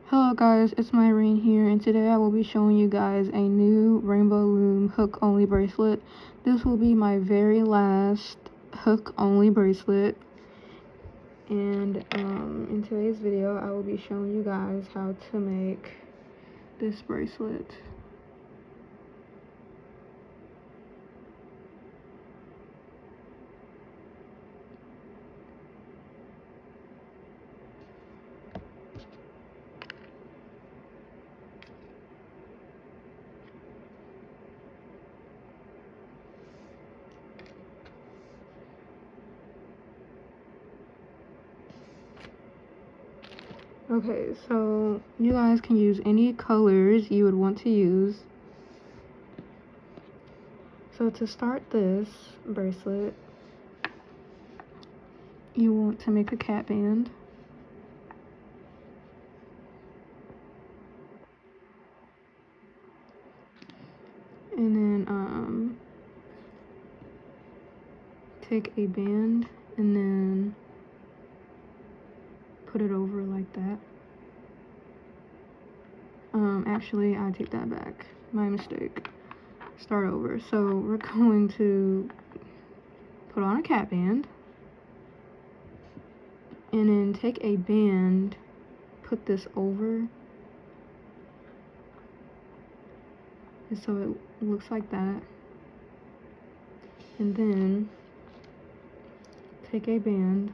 Hello guys, it's Myrene here, and today I will be showing you guys a new Rainbow Loom hook only bracelet. This will be my very last hook only bracelet, and in today's video I will be showing you guys how to make this bracelet. Okay, so you guys can use any colors you would want to use. So to start this bracelet, you want to make a cat band. And then take a band and then put it over like that. Actually, I take that back. My mistake. Start over. So we're going to put on a cat band and then take a band, put this over, and so it looks like that. And then take a band,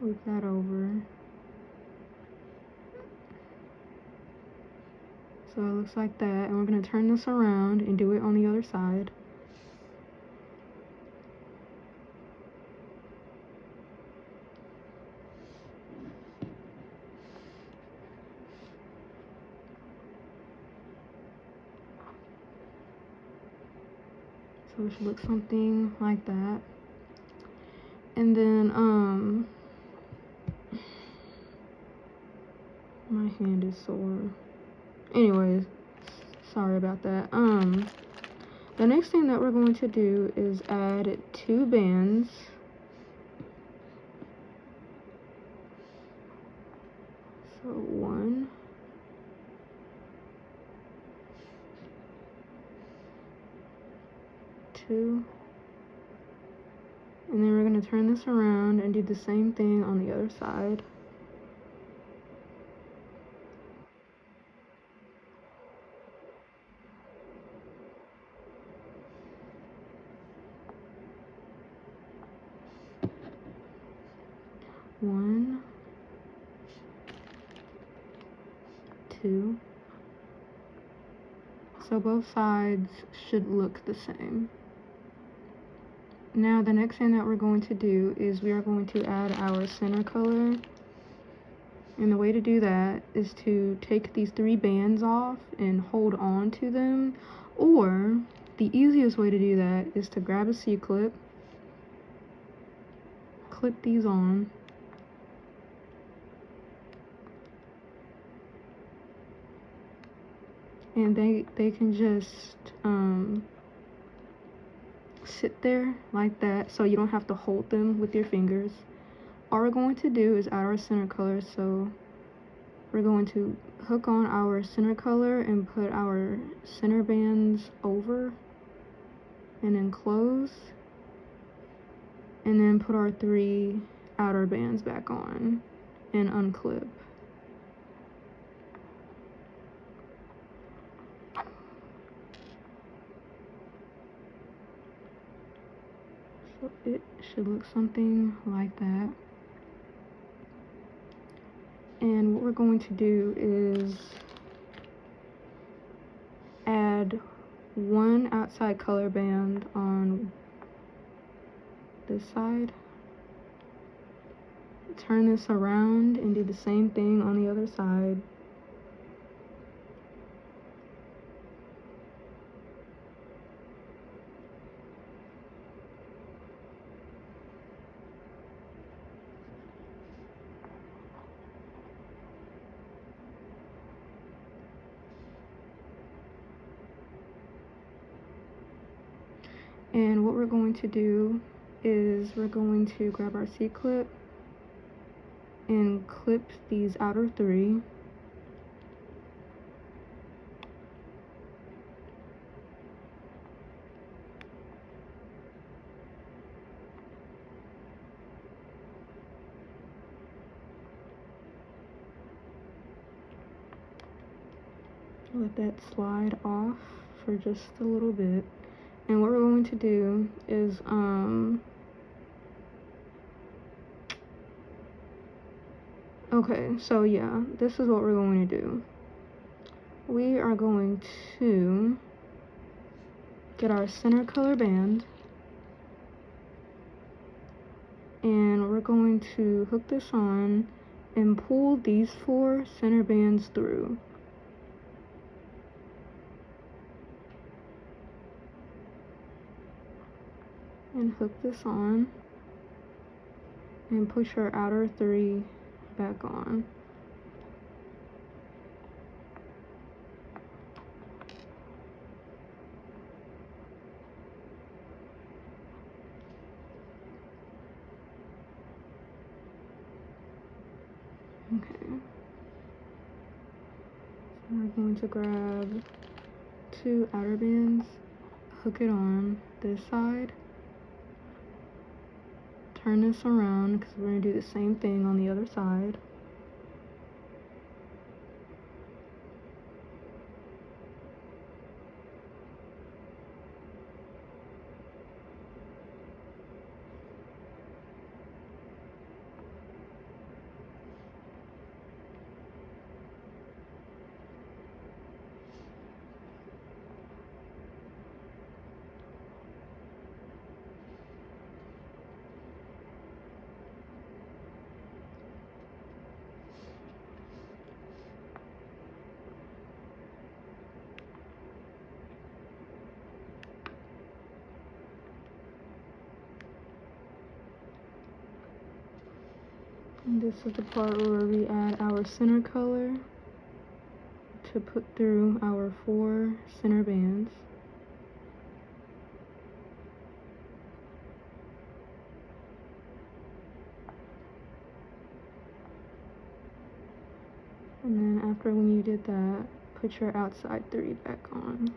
loop that over. So it looks like that, and we're going to turn this around and do it on the other side. So it should look something like that. And then my hand is sore. Anyways, sorry about that. The next thing that we're going to do is add 2 bands. So 1, 2, and then we're going to turn this around and do the same thing on the other side. One, 2. So both sides should look the same. Now the next thing that we're going to do is we are going to add our center color. And the way to do that is to take these 3 bands off and hold on to them. Or the easiest way to do that is to grab a C-clip, clip these on, and they can just sit there like that, so you don't have to hold them with your fingers. All we're going to do is add our center color. So we're going to hook on our center color and put our center bands over, and then close, and then put our 3 outer bands back on and unclip. So it should look something like that. And what we're going to do is add 1 outside color band on this side, turn this around and do the same thing on the other side. And what we're going to do is we're going to grab our C-clip, and clip these outer three. Let that slide off for just a little bit. And what we're going to do is okay, so yeah, this is what we're going to do. We are going to get our center color band, and we're going to hook this on and pull these 4 center bands through. And hook this on and push our outer 3 back on. Okay. So we're going to grab 2 outer bands, hook it on this side, turn this around because we're going to do the same thing on the other side. And this is the part where we add our center color to put through our 4 center bands. And then after when you did that, put your outside 3 back on.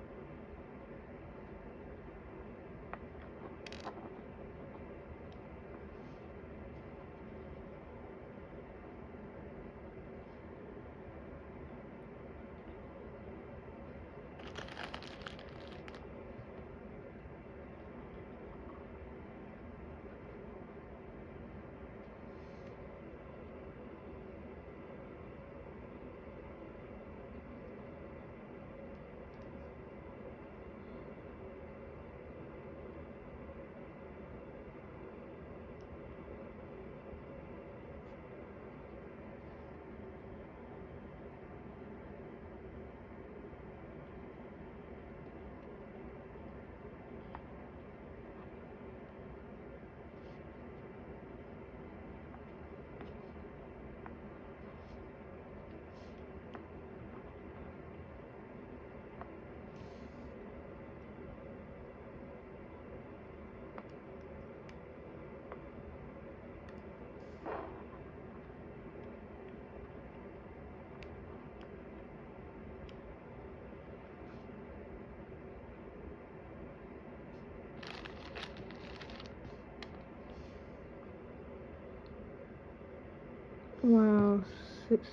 Wow,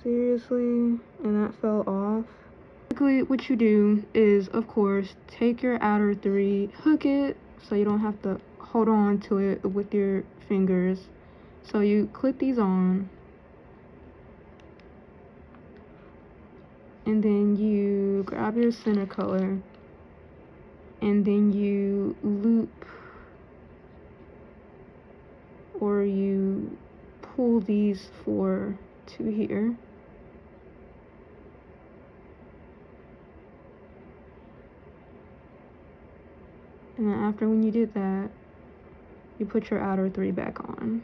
seriously? And that fell off? Basically, what you do is, of course, take your outer 3, hook it so you don't have to hold on to it with your fingers. So you clip these on, and then you grab your center color, and then you loop, or you pull these 4 to here. And then after when you did that, you put your outer 3 back on.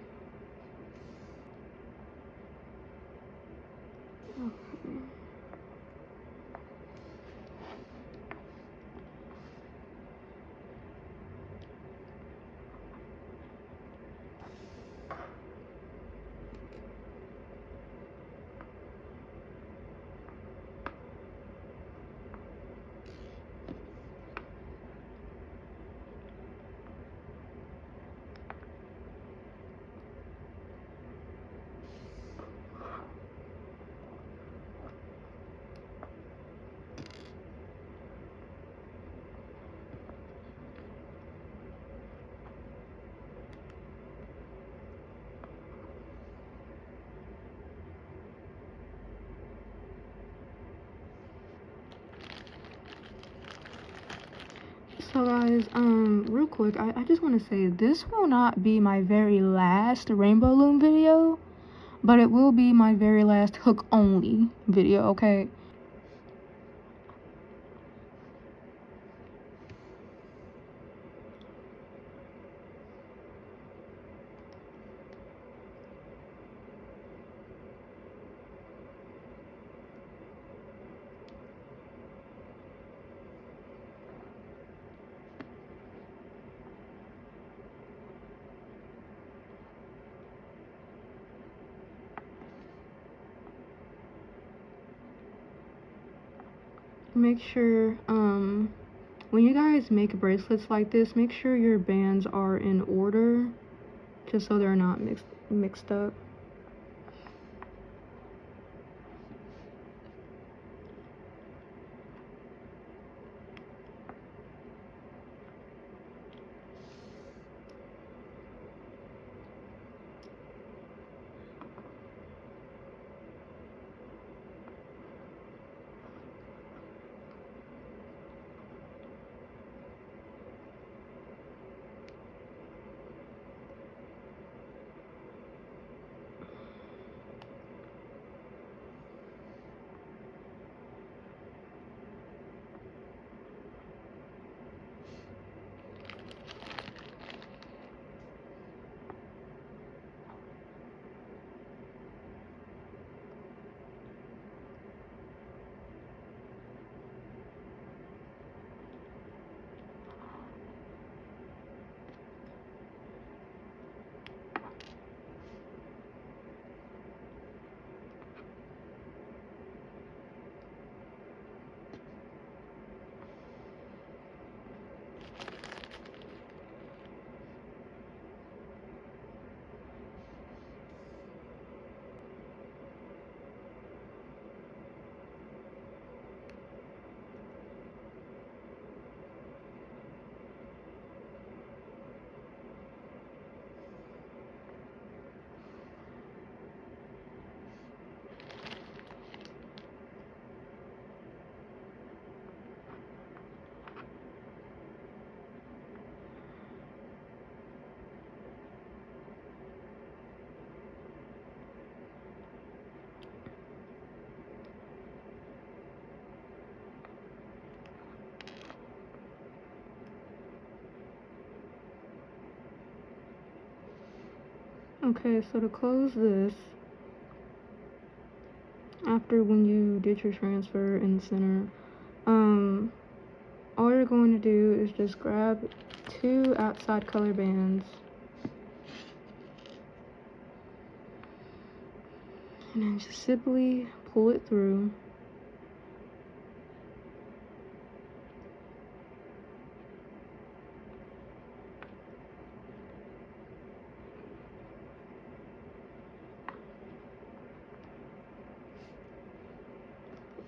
Okay. guys, real quick, I just want to say this will not be my very last rainbow loom video, but it will be my very last hook only video, okay? Make sure, when you guys make bracelets like this, make sure your bands are in order, just so they're not mixed up. Okay, so to close this, after when you did your transfer in the center, all you're going to do is just grab 2 outside color bands and then just simply pull it through.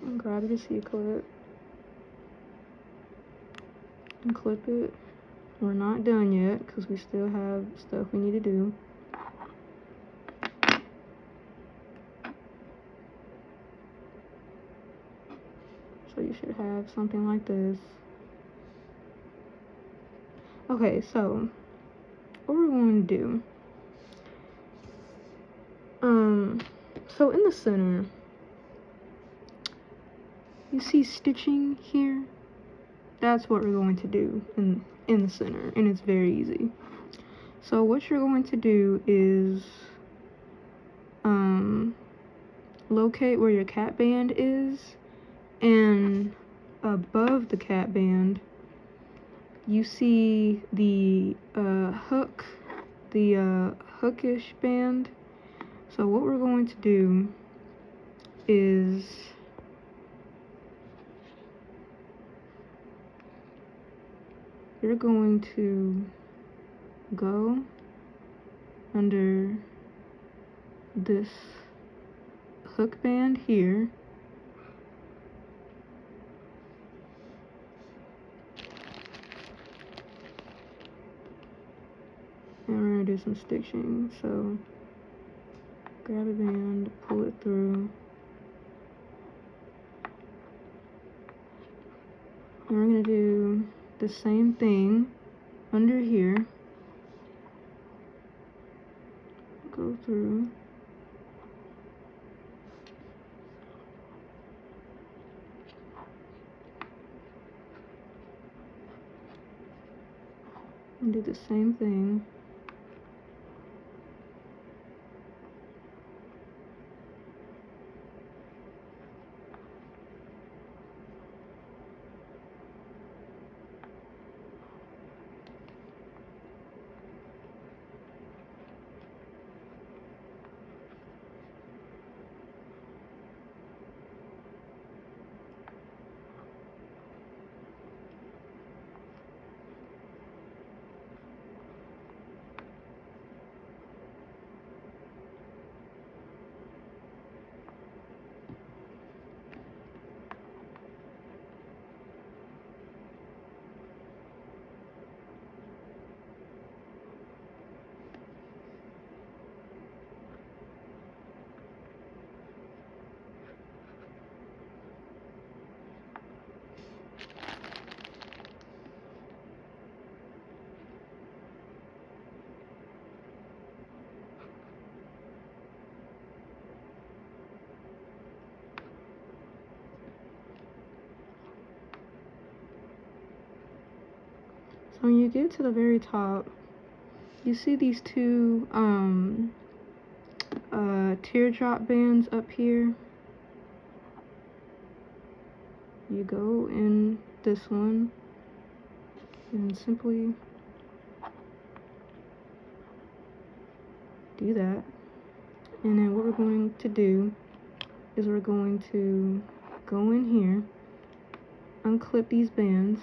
And grab your C-clip and clip it. We're not done yet because we still have stuff we need to do. So you should have something like this. Okay, so what we're going to do, so in the center, you see stitching here? That's what we're going to do in the center, and it's very easy. So what you're going to do is locate where your cap band is, and above the cap band you see the hook, the hookish band. So what we're going to do is you're going to go under this hook band here, and we're going to do some stitching. So grab a band, pull it through, and we're going to do the same thing under here. Go through. And do the same thing. So when you get to the very top, you see these two teardrop bands up here. You go in this one and simply do that. And then what we're going to do is we're going to go in here, unclip these bands.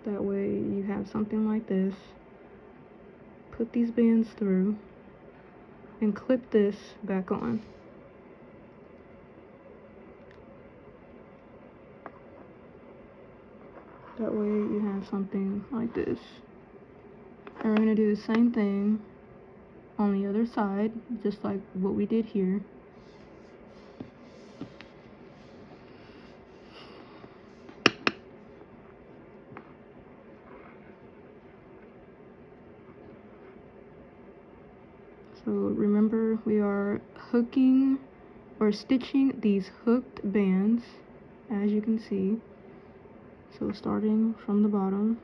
That way you have something like this. Put these bands through and clip this back on. That way you have something like this. And we're going to do the same thing on the other side, just like what we did here. So remember, we are hooking or stitching these hooked bands, as you can see. So starting from the bottom.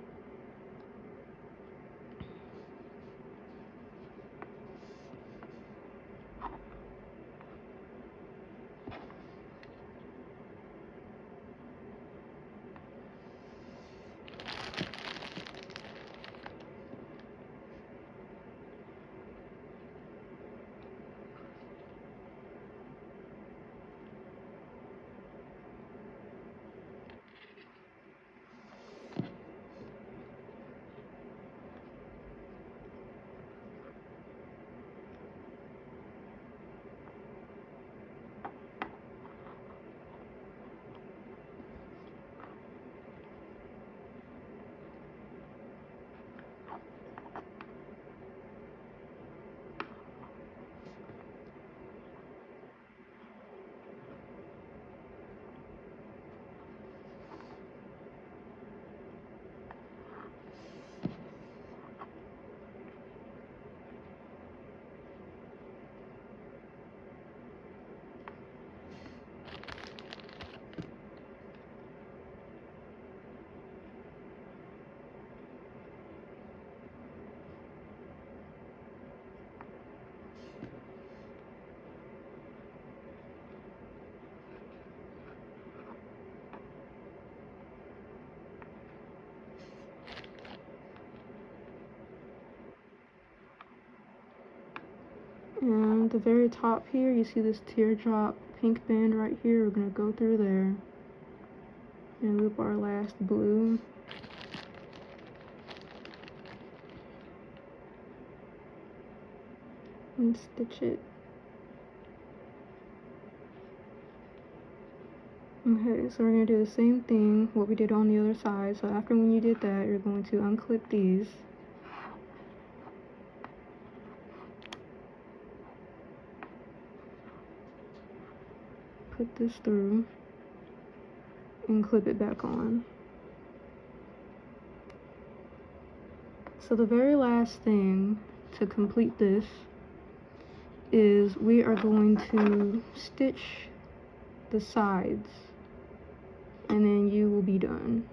And the very top here, you see this teardrop pink band right here. We're going to go through there and loop our last blue. And stitch it. Okay, so we're going to do the same thing, what we did on the other side. So after when you did that, you're going to unclip these. Put this through and clip it back on. So the very last thing to complete this is we are going to stitch the sides, and then you will be done.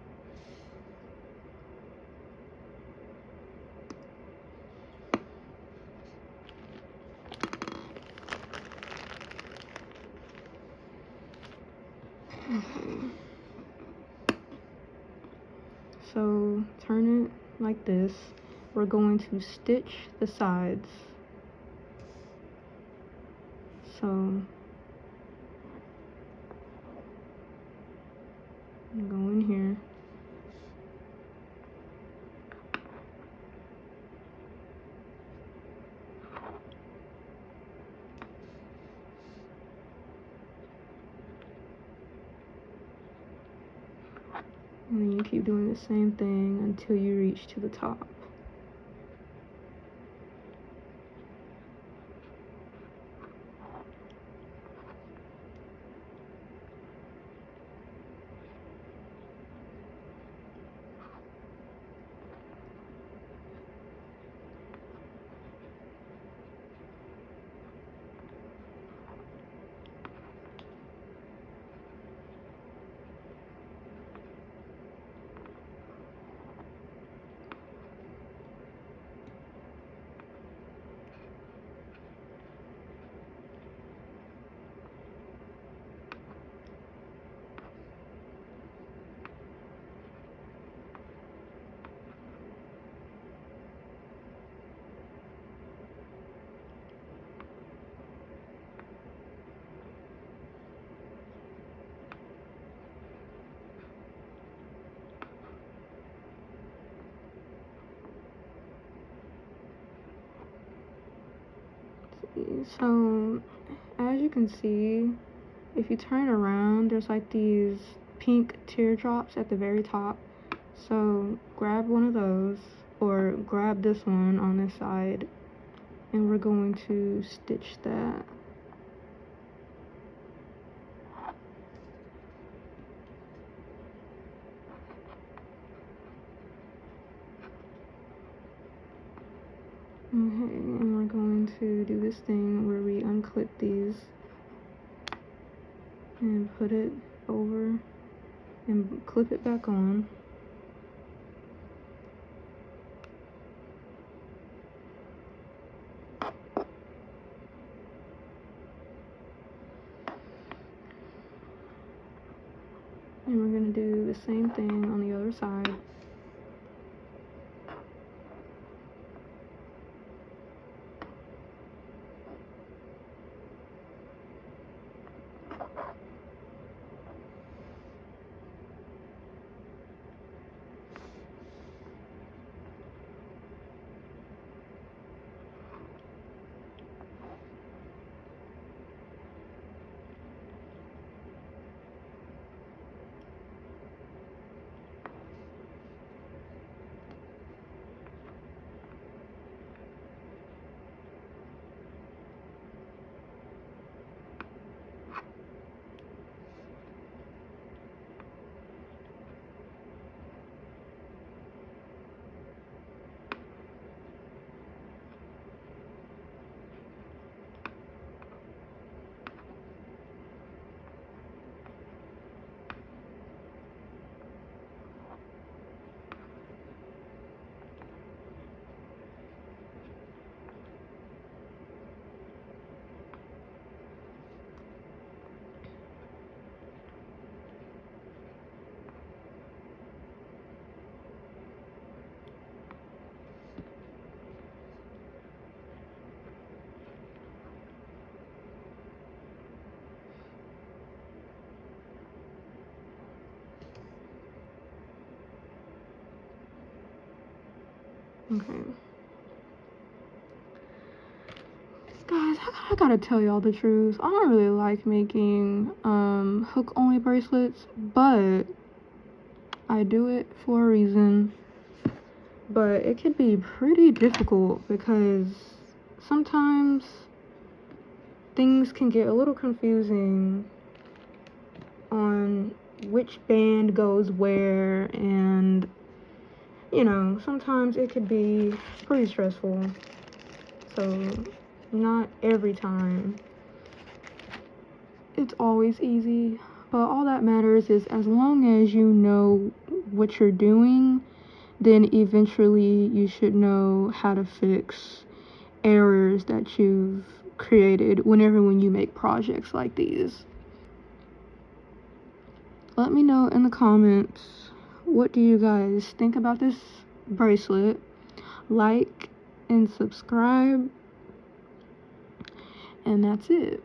Okay. So turn it like this. We're going to stitch the sides. So go in here. And then you keep doing the same thing until you reach to the top. So as you can see, if you turn around, there's like these pink teardrops at the very top. So grab one of those, or grab this one on this side, and we're going to stitch that. Okay, and we're going to do this thing where we unclip these and put it over and clip it back on. And we're going to do the same thing on the other side. Okay. Guys, I gotta tell y'all the truth. I don't really like making hook only bracelets, but I do it for a reason. But it can be pretty difficult because sometimes things can get a little confusing on which band goes where, and you know, sometimes it could be pretty stressful. So not every time it's always easy, but all that matters is as long as you know what you're doing, then eventually you should know how to fix errors that you've created when you make projects like these. Let me know in the comments, what do you guys think about this bracelet? Like and subscribe, and that's it.